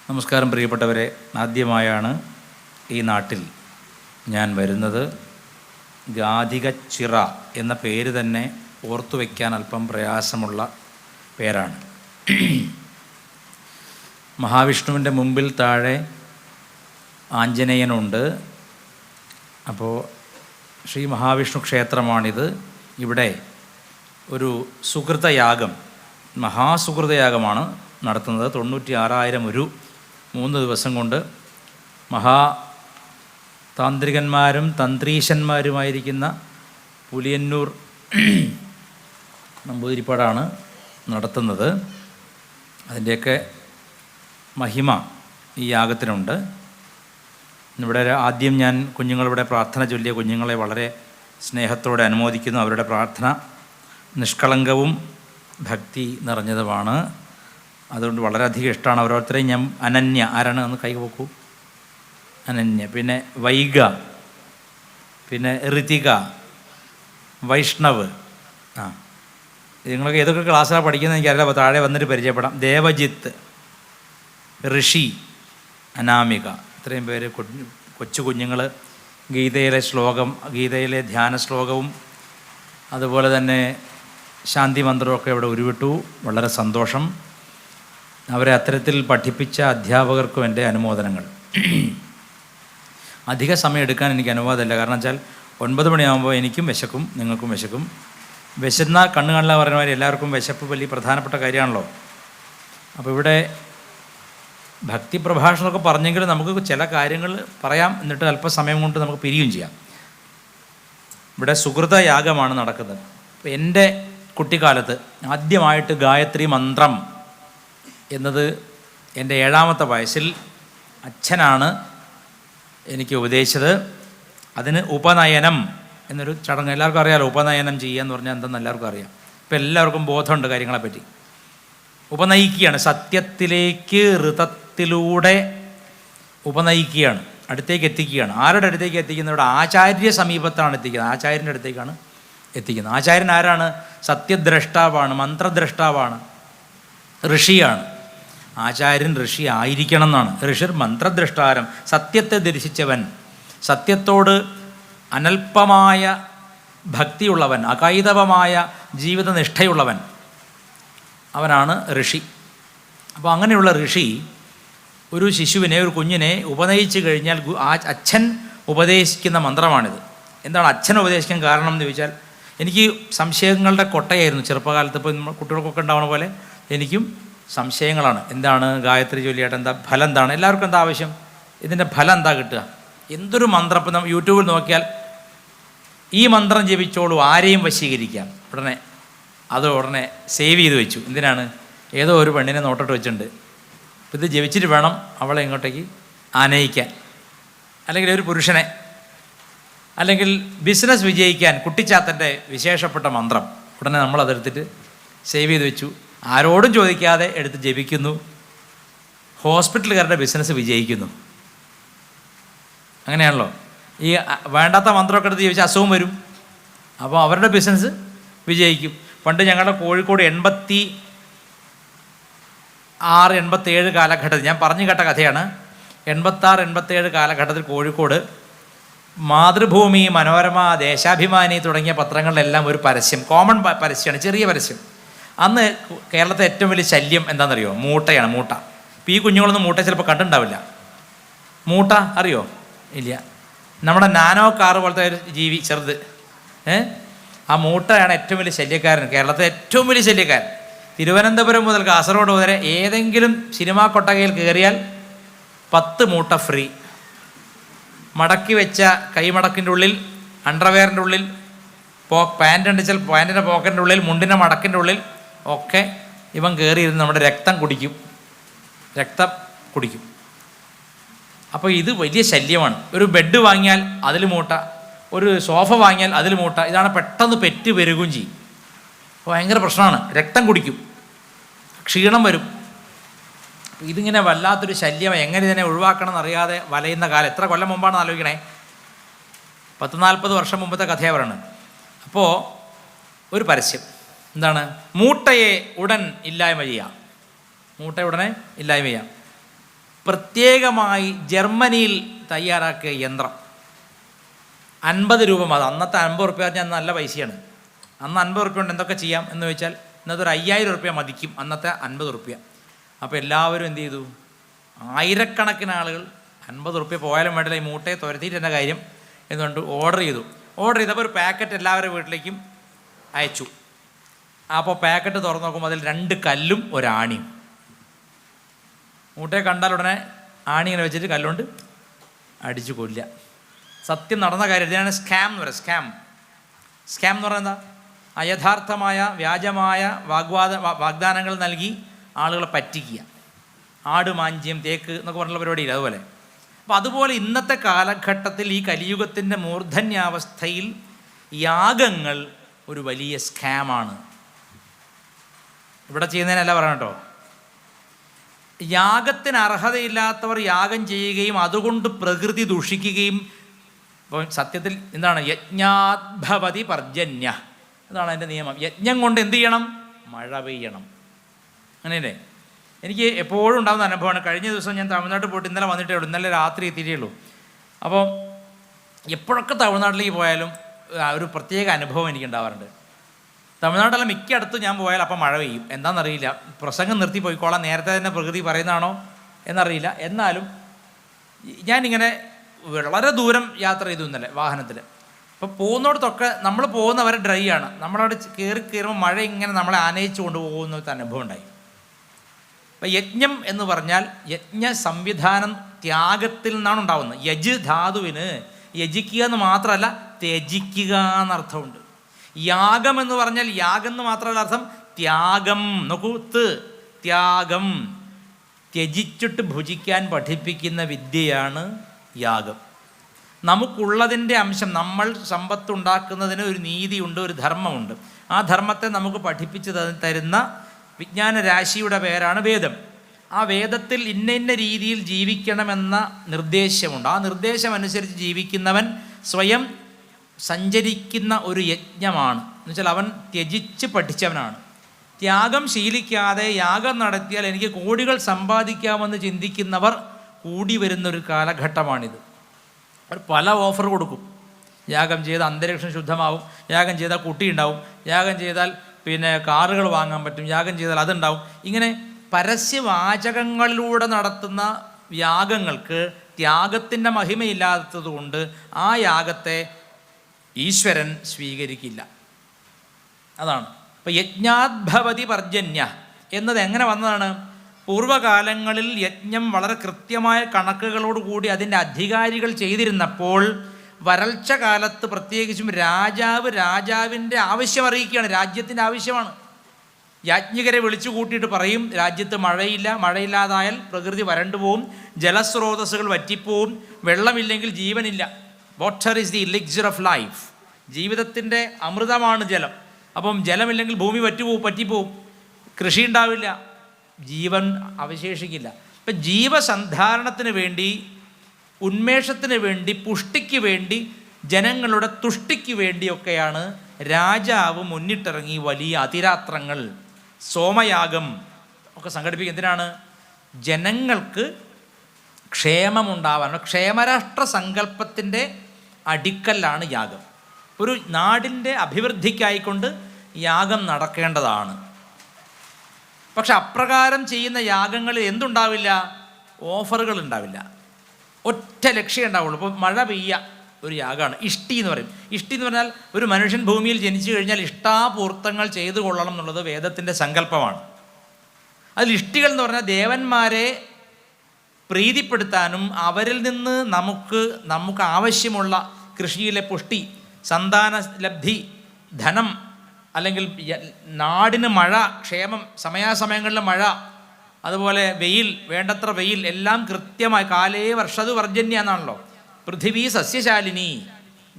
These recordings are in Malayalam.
നമസ്കാരം പ്രിയപ്പെട്ടവരെ, ആദ്യമായാണ് ഈ നാട്ടിൽ ഞാൻ വരുന്നത്. ഗാധികച്ചിറ എന്ന പേര് തന്നെ ഓർത്തു വയ്ക്കാൻ അല്പം പ്രയാസമുള്ള പേരാണ്. മഹാവിഷ്ണുവിൻ്റെ മുമ്പിൽ താഴെ ആഞ്ജനേയനുണ്ട്. അപ്പോൾ ശ്രീ മഹാവിഷ്ണു ക്ഷേത്രമാണിത്. ഇവിടെ ഒരു സുകൃതയാഗം, മഹാസുകൃതയാഗമാണ് നടത്തുന്നത്. 96,000 3 ദിവസം കൊണ്ട് താന്ത്രികന്മാരും തന്ത്രീശന്മാരുമായിരിക്കുന്ന പുലിയന്നൂർ നമ്പൂതിരിപ്പാടാണ് നടത്തുന്നത്. അതിൻ്റെയൊക്കെ മഹിമ ഈ യാഗത്തിനുണ്ട്. ഇവിടെ ആദ്യം ഞാൻ കുഞ്ഞുങ്ങളിവിടെ പ്രാർത്ഥന ചൊല്ലിയ കുഞ്ഞുങ്ങളെ വളരെ സ്നേഹത്തോടെ അനുമോദിക്കുന്നു. അവരുടെ പ്രാർത്ഥന നിഷ്കളങ്കവും ഭക്തി നിറഞ്ഞതുമാണ്. അതുകൊണ്ട് വളരെയധികം ഇഷ്ടമാണ്. ഓരോരുത്തരെയും ഞാൻ അനന്യ, ആരാണ് ഒന്ന് കൈ പോക്കൂ, അനന്യ, പിന്നെ വൈഗ, പിന്നെ ഋതിക, വൈഷ്ണവ്, നിങ്ങളൊക്കെ ഏതൊക്കെ ക്ലാസ്സിലാണ് പഠിക്കുന്നത് എനിക്കറിയില്ല. അപ്പോൾ താഴെ വന്നിട്ട് പരിചയപ്പെടാം. ദേവജിത്ത്, ഋഷി, അനാമിക, ഇത്രയും പേര് കൊച്ചു കുഞ്ഞുങ്ങൾ ഗീതയിലെ ശ്ലോകം, ഗീതയിലെ ധ്യാന ശ്ലോകവും അതുപോലെ തന്നെ ശാന്തി മന്ത്രമൊക്കെ ഇവിടെ ഉരുവിട്ടു. വളരെ സന്തോഷം. അവരെ അത്തരത്തിൽ പഠിപ്പിച്ച അധ്യാപകർക്കും എൻ്റെ അനുമോദനങ്ങൾ. അധിക സമയം എടുക്കാൻ എനിക്ക് അനുവാദമില്ല. കാരണം വെച്ചാൽ 9 മണിയാകുമ്പോൾ എനിക്കും വിശക്കും, നിങ്ങൾക്കും വിശക്കും. വിശന്നാൽ കണ്ണു കാണില്ല പറയുന്ന മാതിരി എല്ലാവർക്കും വിശപ്പ് വലിയ പ്രധാനപ്പെട്ട കാര്യമാണല്ലോ. അപ്പോൾ ഇവിടെ ഭക്തി പ്രഭാഷണമൊക്കെ പറഞ്ഞെങ്കിലും നമുക്ക് ചില കാര്യങ്ങൾ പറയാം, എന്നിട്ട് അല്പസമയം കൊണ്ട് നമുക്ക് പിരിയും ചെയ്യാം. ഇവിടെ സുകൃത യാഗമാണ് നടക്കുന്നത്. അപ്പോൾ എൻ്റെ കുട്ടിക്കാലത്ത് ആദ്യമായിട്ട് ഗായത്രി മന്ത്രം എന്നത് എൻ്റെ 7ാമത്തെ വയസ്സിൽ അച്ഛനാണ് എനിക്ക് ഉപദേശിച്ചത്. അതിന് ഉപനയനം എന്നൊരു ചടങ്ങ്, എല്ലാവർക്കും അറിയാമല്ലോ. ഉപനയനം ചെയ്യുക എന്ന് പറഞ്ഞാൽ എന്തെന്ന് എല്ലാവർക്കും അറിയാം. ഇപ്പം എല്ലാവർക്കും ബോധമുണ്ട് കാര്യങ്ങളെപ്പറ്റി. ഉപനയിക്കുകയാണ്, സത്യത്തിലേക്ക് ഋതത്തിലൂടെ ഉപനയിക്കുകയാണ്, അടുത്തേക്ക് എത്തിക്കുകയാണ്. ആരുടെ അടുത്തേക്ക് എത്തിക്കുന്നത്? ഇവിടെ ആചാര്യ സമീപത്താണ് എത്തിക്കുന്നത്, ആചാര്യൻ്റെ അടുത്തേക്കാണ് എത്തിക്കുന്നത്. ആചാര്യൻ ആരാണ്? സത്യദ്രഷ്ടാവാണ്, മന്ത്രദ്രഷ്ടാവാണ്, ഋഷിയാണ്. ആചാര്യൻ ഋഷി ആയിരിക്കണം എന്നാണ്. ഋഷിർ മന്ത്രദ്രഷ്ടാരം, സത്യത്തെ ദർശിച്ചവൻ, സത്യത്തോട് അനൽപമായ ഭക്തിയുള്ളവൻ, അകൈതവമായ ജീവിതനിഷ്ഠയുള്ളവൻ, അവനാണ് ഋഷി. അപ്പോൾ അങ്ങനെയുള്ള ഋഷി ഒരു ശിശുവിനെ, ഒരു കുഞ്ഞിനെ ഉപനയിച്ചു കഴിഞ്ഞാൽ അച്ഛൻ ഉപദേശിക്കുന്ന മന്ത്രമാണിത്. എന്താണ് അച്ഛൻ ഉപദേശിക്കാൻ കാരണം എന്ന് ചോദിച്ചാൽ, എനിക്ക് സംശയങ്ങളുടെ കൊട്ടയായിരുന്നു ചെറുപ്പകാലത്ത്. ഇപ്പോൾ കുട്ടികൾക്കൊക്കെ ഉണ്ടാവുന്ന പോലെ എനിക്കും സംശയങ്ങളാണ്. എന്താണ് ഗായത്രി ചൊല്ലിയായിട്ട് എന്താ ഫലം, എന്താണ് എല്ലാവർക്കും എന്താ ആവശ്യം, ഇതിൻ്റെ ഫലം എന്താ കിട്ടുക, എന്തൊരു മന്ത്രം. ഇപ്പം നമ്മൾ യൂട്യൂബിൽ നോക്കിയാൽ ഈ മന്ത്രം ജപിച്ചോളൂ, ആരെയും വശീകരിക്കാം, ഉടനെ സേവ് ചെയ്ത് വെച്ചു. എന്തിനാണ്? ഏതോ ഒരു പെണ്ണിനെ നോട്ടിട്ട് വെച്ചിട്ടുണ്ട്, ഇത് ജപിച്ചിട്ട് വേണം അവളെ ഇങ്ങോട്ടേക്ക് ആനയിക്കാൻ, അല്ലെങ്കിൽ ഒരു പുരുഷനെ, അല്ലെങ്കിൽ ബിസിനസ് വിജയിക്കാൻ കുട്ടിച്ചാത്തൻ്റെ വിശേഷപ്പെട്ട മന്ത്രം. ഉടനെ നമ്മളതെടുത്തിട്ട് സേവ് ചെയ്ത് വെച്ചു, ആരോടും ചോദിക്കാതെ എടുത്ത് ജപിക്കുന്നു. ഹോസ്പിറ്റലുകാരുടെ ബിസിനസ് വിജയിക്കുന്നു. അങ്ങനെയാണല്ലോ. ഈ വേണ്ടാത്ത മന്ത്രമൊക്കെ എടുത്ത് ജപിച്ച അസുഖം വരും, അപ്പോൾ അവരുടെ ബിസിനസ് വിജയിക്കും. പണ്ട് ഞങ്ങളുടെ കോഴിക്കോട് 86, 87 കാലഘട്ടത്തിൽ, ഞാൻ പറഞ്ഞു കേട്ട കഥയാണ്. 86, 87 കാലഘട്ടത്തിൽ കോഴിക്കോട് മാതൃഭൂമി, മനോരമ, ദേശാഭിമാനി തുടങ്ങിയ പത്രങ്ങളിലെല്ലാം ഒരു പരസ്യം, കോമൺ പരസ്യമാണ്, ചെറിയ പരസ്യം. അന്ന് കേരളത്തെ ഏറ്റവും വലിയ ശല്യം എന്താണെന്നറിയോ? മൂട്ടയാണ്, മൂട്ട. ഇപ്പോൾ ഈ കുഞ്ഞുങ്ങളൊന്നും മൂട്ട ചിലപ്പോൾ കണ്ടിട്ടുണ്ടാവില്ല. മൂട്ട അറിയോ? ഇല്ല. നമ്മുടെ നാനോ കാറ് പോലത്തെ ഒരു ജീവി, ചെറുത്. ആ മൂട്ടയാണ് ഏറ്റവും വലിയ ശല്യക്കാരൻ, കേരളത്തെ ഏറ്റവും വലിയ ശല്യക്കാരൻ. തിരുവനന്തപുരം മുതൽ കാസർഗോഡ് വരെ ഏതെങ്കിലും സിനിമാ കൊട്ടകയിൽ കയറിയാൽ 10 മൂട്ട ഫ്രീ. മടക്കി വെച്ച കൈമടക്കിൻ്റെ ഉള്ളിൽ, അണ്ടർവെയറിൻ്റെ ഉള്ളിൽ, പാൻറ് ഉണ്ടെച്ചാൽ പാൻറ്റിൻ്റെ പോക്കറ്റിൻ്റെ ഉള്ളിൽ, മുണ്ടിൻ്റെ മടക്കിൻ്റെ ഉള്ളിൽ ഒക്കെ ഇവൻ കയറിയിരുന്ന് നമ്മുടെ രക്തം കുടിക്കും. അപ്പോൾ ഇത് വലിയ ശല്യമാണ്. ഒരു ബെഡ് വാങ്ങിയാൽ അതിൽ മൂട്ട, ഒരു സോഫ വാങ്ങിയാൽ അതിൽ മൂട്ട. ഇതാണ് പെട്ടെന്ന് പെറ്റ് പെരുകുകയും ചെയ്യും. അപ്പോൾ ഭയങ്കര പ്രശ്നമാണ്. രക്തം കുടിക്കും, ക്ഷീണം വരും. ഇതിങ്ങനെ വല്ലാത്തൊരു ശല്യം. എങ്ങനെ ഇതിനെ ഒഴിവാക്കണം എന്നറിയാതെ വലയുന്ന കാലം. എത്ര കൊല്ലം മുമ്പാണെന്ന് ആലോചിക്കണേ. 40 വർഷം മുമ്പത്തെ കഥയാണ് പറയുന്നത്. അപ്പോൾ ഒരു പരസ്യം, എന്താണ്? മൂട്ടയെ ഉടൻ ഇല്ലായ്മ ചെയ്യാം. മൂട്ട ഉടനെ ഇല്ലായ്മ ചെയ്യാം. പ്രത്യേകമായി ജർമ്മനിയിൽ തയ്യാറാക്കിയ യന്ത്രം. 50 രൂപ മാത്രം. അന്നത്തെ 50 റുപ്യ പറഞ്ഞാൽ നല്ല പൈസയാണ്. അന്ന് 50 റുപ്യ കൊണ്ട് എന്തൊക്കെ ചെയ്യാം എന്ന് ചോദിച്ചാൽ ഇന്നത്തെ ഒരു 5000 റുപ്യ മതിക്കും അന്നത്തെ 50 റുപ്യ. അപ്പോൾ എല്ലാവരും എന്ത് ചെയ്തു? ആയിരക്കണക്കിന് ആളുകൾ 50 റുപ്യ പോയാലും വേണ്ടില്ല, ഈ മൂട്ടയെ തുരത്തിയിട്ട് എൻ്റെ കാര്യം എന്നുകൊണ്ട് ഓർഡർ ചെയ്തപ്പോൾ ഒരു പാക്കറ്റ് എല്ലാവരുടെ വീട്ടിലേക്കും അയച്ചു. അപ്പോൾ പാക്കറ്റ് തുറന്ന് നോക്കുമ്പോൾ അതിൽ 2 കല്ലും ഒരാണിയും. മൂട്ടയെ കണ്ടാൽ ഉടനെ ആണി ഇങ്ങനെ വെച്ചിട്ട് കല്ലുകൊണ്ട് അടിച്ചു കൊല്ലുക. സത്യം നടന്ന കാര്യം. ഇതിനാണ് സ്കാം എന്ന് പറയുന്നത്. സ്കാം എന്ന് പറയുന്നത് എന്താ? അയഥാർത്ഥമായ വ്യാജമായ വാഗ്ദാനങ്ങൾ നൽകി ആളുകളെ പറ്റിക്കുക. ആട് മാഞ്ചിയം തേക്ക് എന്നൊക്കെ പറഞ്ഞുള്ള പരിപാടിയില്ല, അതുപോലെ. അപ്പോൾ അതുപോലെ ഇന്നത്തെ കാലഘട്ടത്തിൽ ഈ കലിയുഗത്തിൻ്റെ മൂർധന്യാവസ്ഥയിൽ യാഗങ്ങൾ ഒരു വലിയ സ്കാമാണ്. ഇവിടെ ചെയ്യുന്നതിനല്ല പറയണം കേട്ടോ. യാഗത്തിന് അർഹതയില്ലാത്തവർ യാഗം ചെയ്യുകയും അതുകൊണ്ട് പ്രകൃതി ദുഷിക്കുകയും. അപ്പോൾ സത്യത്തിൽ എന്താണ്? യജ്ഞാദ്ഭവതി പർജന്യ, അതാണ് അതിൻ്റെ നിയമം. യജ്ഞം കൊണ്ട് എന്ത് ചെയ്യണം? മഴ പെയ്യണം. അങ്ങനെയല്ലേ? എനിക്ക് എപ്പോഴും ഉണ്ടാകുന്ന അനുഭവമാണ്. കഴിഞ്ഞ ദിവസം ഞാൻ തമിഴ്നാട്ടിൽ പോയിട്ട് ഇന്നലെ വന്നിട്ടേ ഉള്ളൂ. ഇന്നലെ രാത്രി എത്തിയിട്ടേ ഉള്ളൂ. അപ്പോൾ എപ്പോഴൊക്കെ തമിഴ്നാട്ടിലേക്ക് പോയാലും ഒരു പ്രത്യേക അനുഭവം എനിക്ക് ഉണ്ടാവാറുണ്ട്. തമിഴ്നാട്ടിലെ മിക്കയിടത്തും ഞാൻ പോയാൽ അപ്പം മഴ പെയ്യും. എന്താണെന്നറിയില്ല. പ്രസംഗം നിർത്തി പോയിക്കോളാം, നേരത്തെ തന്നെ പ്രകൃതി പറയുന്നതാണോ എന്നറിയില്ല. എന്നാലും ഞാനിങ്ങനെ വളരെ ദൂരം യാത്ര ചെയ്തു ഇന്നലെ വാഹനത്തിൽ. അപ്പോൾ പോകുന്നിടത്തൊക്കെ നമ്മൾ പോകുന്നവരെ ഡ്രൈ ആണ്. നമ്മളവിടെ കയറുമ്പോൾ മഴ ഇങ്ങനെ നമ്മളെ ആനയിച്ചു കൊണ്ടുപോകുന്ന ഒരു അനുഭവം ഉണ്ടായി. അപ്പം യജ്ഞം എന്ന് പറഞ്ഞാൽ യജ്ഞ സംവിധാനം ത്യാഗത്തിൽ നിന്നാണ് ഉണ്ടാകുന്നത്. യജ് ധാതുവിന് യജിക്കുക എന്ന് മാത്രമല്ല ത്യജിക്കുക എന്നർത്ഥമുണ്ട്. യാഗം എന്ന് പറഞ്ഞാൽ യാഗം എന്ന് മാത്രമല്ല അർത്ഥം ത്യാഗം. നോക്കൂ, ത്യാഗം, ത്യജിച്ചിട്ട് ഭുജിക്കാൻ പഠിപ്പിക്കുന്ന വിദ്യയാണ് യാഗം. നമുക്കുള്ളതിൻ്റെ അംശം, നമ്മൾ സമ്പത്തുണ്ടാക്കുന്നതിന് ഒരു നീതിയുണ്ട്, ഒരു ധർമ്മമുണ്ട്. ആ ധർമ്മത്തെ നമുക്ക് പഠിപ്പിച്ച് തരുന്ന വിജ്ഞാന രാശിയുടെ പേരാണ് വേദം. ആ വേദത്തിൽ ഇന്ന രീതിയിൽ ജീവിക്കണമെന്ന നിർദ്ദേശമുണ്ട്. ആ നിർദ്ദേശം അനുസരിച്ച് ജീവിക്കുന്നവൻ സ്വയം സഞ്ചരിക്കുന്ന ഒരു യജ്ഞമാണ്. എന്നുവെച്ചാൽ അവൻ ത്യജിച്ച് പഠിച്ചവനാണ്. ത്യാഗം ശീലിക്കാതെ യാഗം നടത്തിയാൽ എനിക്ക് കോടികൾ സമ്പാദിക്കാമെന്ന് ചിന്തിക്കുന്നവർ കൂടി വരുന്നൊരു കാലഘട്ടമാണിത്. അവർ പല ഓഫർ കൊടുക്കും. യാഗം ചെയ്താൽ അന്തരീക്ഷം ശുദ്ധമാവും, യാഗം ചെയ്താൽ കുട്ടി ഉണ്ടാവും, യാഗം ചെയ്താൽ പിന്നെ കാറുകൾ വാങ്ങാൻ പറ്റും, യാഗം ചെയ്താൽ അതുണ്ടാവും. ഇങ്ങനെ പരസ്യവാചകങ്ങളിലൂടെ നടത്തുന്ന യാഗങ്ങൾക്ക് ത്യാഗത്തിൻ്റെ മഹിമയില്ലാത്തത് കൊണ്ട് ആ യാഗത്തെ ഈശ്വരൻ സ്വീകരിക്കില്ല. അതാണ്. ഇപ്പം യജ്ഞാദ്ഭവതി പർജന്യ എന്നത് എങ്ങനെ വന്നതാണ്? പൂർവ്വകാലങ്ങളിൽ യജ്ഞം വളരെ കൃത്യമായ കണക്കുകളോടുകൂടി അതിൻ്റെ അധികാരികൾ ചെയ്തിരുന്നപ്പോൾ വരൾച്ച കാലത്ത് പ്രത്യേകിച്ചും രാജാവിൻ്റെ ആവശ്യം അറിയിക്കുകയാണ്. രാജ്യത്തിൻ്റെ ആവശ്യമാണ്. യാജ്ഞികരെ വിളിച്ചു കൂട്ടിയിട്ട് പറയും, രാജ്യത്ത് മഴയില്ലാതായാൽ പ്രകൃതി വരണ്ടു പോവും, ജലസ്രോതസ്സുകൾ വറ്റിപ്പോവും, വെള്ളമില്ലെങ്കിൽ ജീവനില്ല. Water is the elixir of life. ജീവിതത്തിൻ്റെ അമൃതമാണ് ജലം. അപ്പം ജലമില്ലെങ്കിൽ ഭൂമി പറ്റിപ്പോവും, കൃഷി ഉണ്ടാവില്ല, ജീവൻ അവശേഷിക്കില്ല. ഇപ്പം ജീവസന്ധാരണത്തിന് വേണ്ടി, ഉന്മേഷത്തിന് വേണ്ടി, പുഷ്ടിക്ക് വേണ്ടി, ജനങ്ങളുടെ തുഷ്ടിക്ക് വേണ്ടിയൊക്കെയാണ് രാജാവ് മുന്നിട്ടിറങ്ങി വലിയ അതിരാത്രങ്ങൾ, സോമയാഗം ഒക്കെ സംഘടിപ്പിക്കുക. എന്തിനാണ്? ജനങ്ങൾക്ക് ക്ഷേമമുണ്ടാവാൻ. ക്ഷേമരാഷ്ട്ര സങ്കല്പത്തിൻ്റെ അടിക്കല്ലാണ് യാഗം. ഒരു നാടിൻ്റെ അഭിവൃദ്ധിക്കായിക്കൊണ്ട് യാഗം നടക്കേണ്ടതാണ്. പക്ഷെ അപ്രകാരം ചെയ്യുന്ന യാഗങ്ങളിൽ എന്തുണ്ടാവില്ല? ഓഫറുകൾ ഉണ്ടാവില്ല. ഒറ്റ ലക്ഷ്യം ഉണ്ടാവുള്ളൂ. ഇപ്പോൾ മഴ പെയ്യുക ഒരു യാഗമാണ്. ഇഷ്ടി എന്ന് പറയും. ഇഷ്ടി എന്ന് പറഞ്ഞാൽ ഒരു മനുഷ്യൻ ഭൂമിയിൽ ജനിച്ചു കഴിഞ്ഞാൽ ഇഷ്ടാപൂർത്തങ്ങൾ ചെയ്തു കൊള്ളണം എന്നുള്ളത് വേദത്തിൻ്റെ സങ്കല്പമാണ്. അതിൽ ഇഷ്ടികൾ എന്ന് പറഞ്ഞാൽ ദേവന്മാരെ പ്രീതിപ്പെടുത്താനും അവരിൽ നിന്ന് നമുക്ക് ആവശ്യമുള്ള കൃഷിയിലെ പുഷ്ടി, സന്താന ലബ്ധി, ധനം, അല്ലെങ്കിൽ നാടിന് മഴ, ക്ഷേമം, സമയാസമയങ്ങളിലെ മഴ, അതുപോലെ വെയിൽ, വേണ്ടത്ര വെയിൽ എല്ലാം കൃത്യമായി. കാലേ വർഷതു വർജന്യ എന്നാണല്ലോ. പൃഥിവി സസ്യശാലിനി,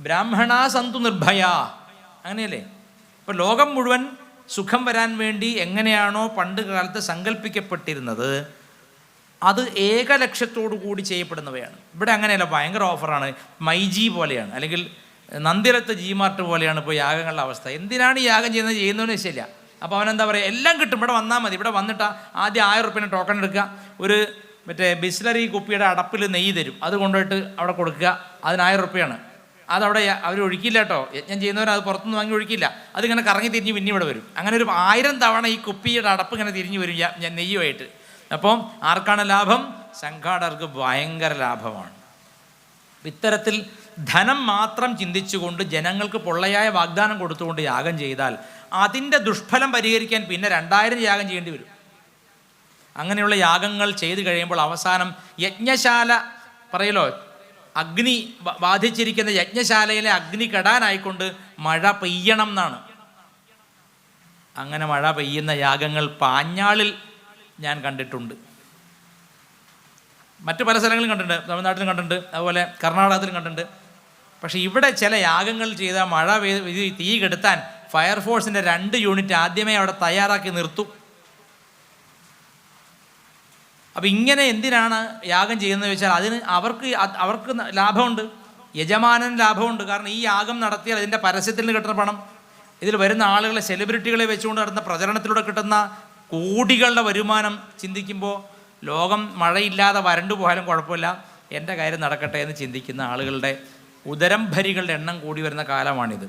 ബ്രാഹ്മണാ സന്തു നിർഭയ, അങ്ങനെയല്ലേ? ഇപ്പോൾ ലോകം മുഴുവൻ സുഖം വരാൻ വേണ്ടി എങ്ങനെയാണോ പണ്ട് കാലത്ത് സങ്കല്പിക്കപ്പെട്ടിരുന്നത് അത് ഏകലക്ഷ്യത്തോടു കൂടി ചെയ്യപ്പെടുന്നവയാണ്. ഇവിടെ അങ്ങനെയല്ല, ഭയങ്കര ഓഫറാണ്. മൈജി പോലെയാണ്, അല്ലെങ്കിൽ നന്ദിരത്ത് G-Mart പോലെയാണ് ഇപ്പോൾ യാഗങ്ങളുടെ അവസ്ഥ. എന്തിനാണ് ഈ യാഗം ചെയ്യുന്നതെന്ന് വെച്ചില്ല. അപ്പോൾ അവനെന്താ പറയുക, എല്ലാം കിട്ടും, ഇവിടെ വന്നാൽ മതി. ഇവിടെ വന്നിട്ട് ആദ്യം 1000 റുപ്യേൻ്റെ ടോക്കൺ എടുക്കുക, ഒരു മറ്റേ ബിസ്ലറി കുപ്പിയുടെ അടപ്പിൽ നെയ്യ് തരും, അത് കൊണ്ടുപോയിട്ട് അവിടെ കൊടുക്കുക. അതിന് 1000 റുപ്യാണ്. അതവിടെ അവർ ഒഴിക്കില്ല കേട്ടോ, യജ്ഞം ചെയ്യുന്നവർ അത് പുറത്തുനിന്ന് വാങ്ങി ഒഴിക്കില്ല. അതിങ്ങനെ കറങ്ങി തിരിഞ്ഞ് പിന്നെ ഇവിടെ വരും. അങ്ങനെ ഒരു 1000 തവണ ഈ കുപ്പിയുടെ അടപ്പ് ഇങ്ങനെ തിരിഞ്ഞ് വരും ഞാൻ നെയ്യുമായിട്ട്. അപ്പം ആർക്കാണ് ലാഭം? സംഘാടകർക്ക് ഭയങ്കര ലാഭമാണ്. ഇത്തരത്തിൽ ധനം മാത്രം ചിന്തിച്ചുകൊണ്ട് ജനങ്ങൾക്ക് പൊള്ളയായ വാഗ്ദാനം കൊടുത്തുകൊണ്ട് യാഗം ചെയ്താൽ അതിൻ്റെ ദുഷ്ഫലം പരിഹരിക്കാൻ പിന്നെ 2000 യാഗം ചെയ്യേണ്ടി വരും. അങ്ങനെയുള്ള യാഗങ്ങൾ ചെയ്തു കഴിയുമ്പോൾ അവസാനം യജ്ഞശാല പറയലോ, അഗ്നി ബാധിച്ചിരിക്കുന്ന യജ്ഞശാലയിലെ അഗ്നി കെടാനായിക്കൊണ്ട് മഴ പെയ്യണം എന്നാണ്. അങ്ങനെ മഴ പെയ്യുന്ന യാഗങ്ങൾ പാഞ്ഞാളിൽ ഞാൻ കണ്ടിട്ടുണ്ട്, മറ്റു പല സ്ഥലങ്ങളിലും കണ്ടിട്ടുണ്ട്, തമിഴ്നാട്ടിലും കണ്ടിട്ടുണ്ട്, അതുപോലെ കർണാടകത്തിലും കണ്ടിട്ടുണ്ട്. പക്ഷേ ഇവിടെ ചില യാഗങ്ങൾ ചെയ്ത മഴ പെയ്ത് തീ കെടുത്താൻ ഫയർഫോഴ്സിൻ്റെ 2 യൂണിറ്റ് ആദ്യമേ അവിടെ തയ്യാറാക്കി നിർത്തും. അപ്പോൾ ഇങ്ങനെ എന്തിനാണ് യാഗം ചെയ്യുന്നത് വെച്ചാൽ അതിന് അവർക്ക് ലാഭമുണ്ട്, യജമാനന് ലാഭമുണ്ട്. കാരണം ഈ യാഗം നടത്തിയാൽ അതിൻ്റെ പരസ്യത്തിൽ നിന്ന് കിട്ടുന്ന പണം, ഇതിൽ വരുന്ന ആളുകളെ, സെലിബ്രിറ്റികളെ വെച്ചുകൊണ്ട് നടന്ന പ്രചരണത്തിലൂടെ കിട്ടുന്ന കോടികളുടെ വരുമാനം ചിന്തിക്കുമ്പോൾ ലോകം മഴയില്ലാതെ വരണ്ടു പോയാലും കുഴപ്പമില്ല, എൻ്റെ കാര്യം നടക്കട്ടെ എന്ന് ചിന്തിക്കുന്ന ആളുകളുടെ ഉദരംഭരികളുടെ എണ്ണം കൂടി വരുന്ന കാലമാണിത്.